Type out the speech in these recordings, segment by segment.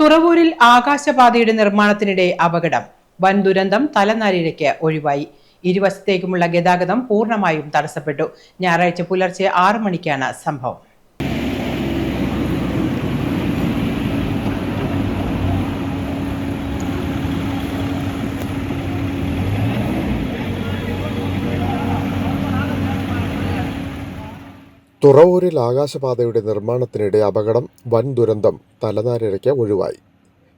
തുറവൂരിൽ ആകാശപാതയുടെ നിർമ്മാണത്തിനിടെ അപകടം. വൻ ദുരന്തം തലനാരിഴയ്ക്ക് ഒഴിവായി. ഇരുവശത്തേക്കുമുള്ള ഗതാഗതം പൂർണ്ണമായും തടസ്സപ്പെട്ടു. ഞായറാഴ്ച പുലർച്ചെ 6 മണിക്കാണ് സംഭവം. തുറവൂരിൽ ആകാശപാതയുടെ നിർമ്മാണത്തിനിടെ അപകടം. വൻ ദുരന്തം തലനാരിഴയ്ക്ക് ഒഴിവായി.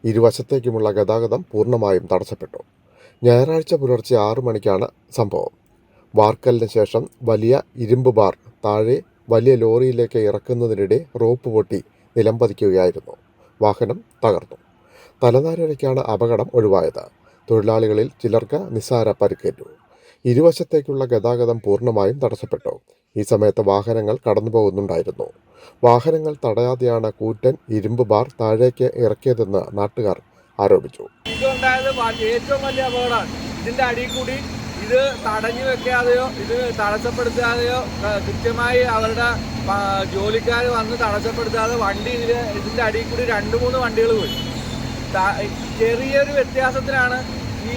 ഇരുവശത്തേക്കുമുള്ള ഗതാഗതം പൂർണ്ണമായും തടസ്സപ്പെട്ടു. ഞായറാഴ്ച പുലർച്ചെ 6 മണിക്കാണ് സംഭവം. വാർക്കലിന് ശേഷം വലിയ ഇരുമ്പ് ബാർ താഴെ വലിയ ലോറിയിലേക്ക് ഇറക്കുന്നതിനിടെ റോപ്പ് പൊട്ടി നിലംപതിക്കുകയായിരുന്നു. വാഹനം തകർന്നു. തലനാരിഴയ്ക്കാണ് അപകടം ഒഴിവായത്. തൊഴിലാളികളിൽ ചിലർക്ക് നിസ്സാര പരിക്കേറ്റു. ഇരുവശത്തേക്കുള്ള ഗതാഗതം പൂർണ്ണമായും തടസ്സപ്പെട്ടു. ഈ സമയത്ത് വാഹനങ്ങൾ കടന്നുപോകുന്നുണ്ടായിരുന്നു. വാഹനങ്ങൾ തടയാതെയാണ് കൂറ്റൻ ഇരുമ്പ് ബാർ താഴേക്ക് ഇറക്കിയതെന്ന് നാട്ടുകാർ ആരോപിച്ചു. ഇതുണ്ടായത് ഏറ്റവും വലിയ അപകടമാണ്. ഇതിന്റെ അടിയിൽ കൂടി ഇത് തടഞ്ഞു വെക്കാതെയോ ഇത് തടസ്സപ്പെടുത്താതെയോ കൃത്യമായി അവരുടെ ജോലിക്കാർ വന്ന് തടസ്സപ്പെടുത്താതെ വണ്ടി ഇതിന്റെ അടിയിൽ കൂടി 2-3 വണ്ടികൾ പോയി. ചെറിയൊരു വ്യത്യാസത്തിനാണ് ഈ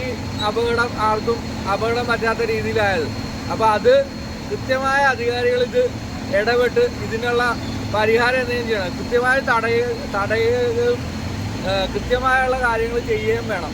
അപകടം ആർക്കും അപകടം പറ്റാത്ത രീതിയിലായത്. അപ്പോൾ അത് കൃത്യമായ അധികാരികൾ ഇത് ഇടപെട്ട് ഇതിനുള്ള പരിഹാരം എന്തെങ്കിലും ചെയ്യണം. കൃത്യമായി തടയുകയും കൃത്യമായുള്ള കാര്യങ്ങൾ ചെയ്യുകയും വേണം.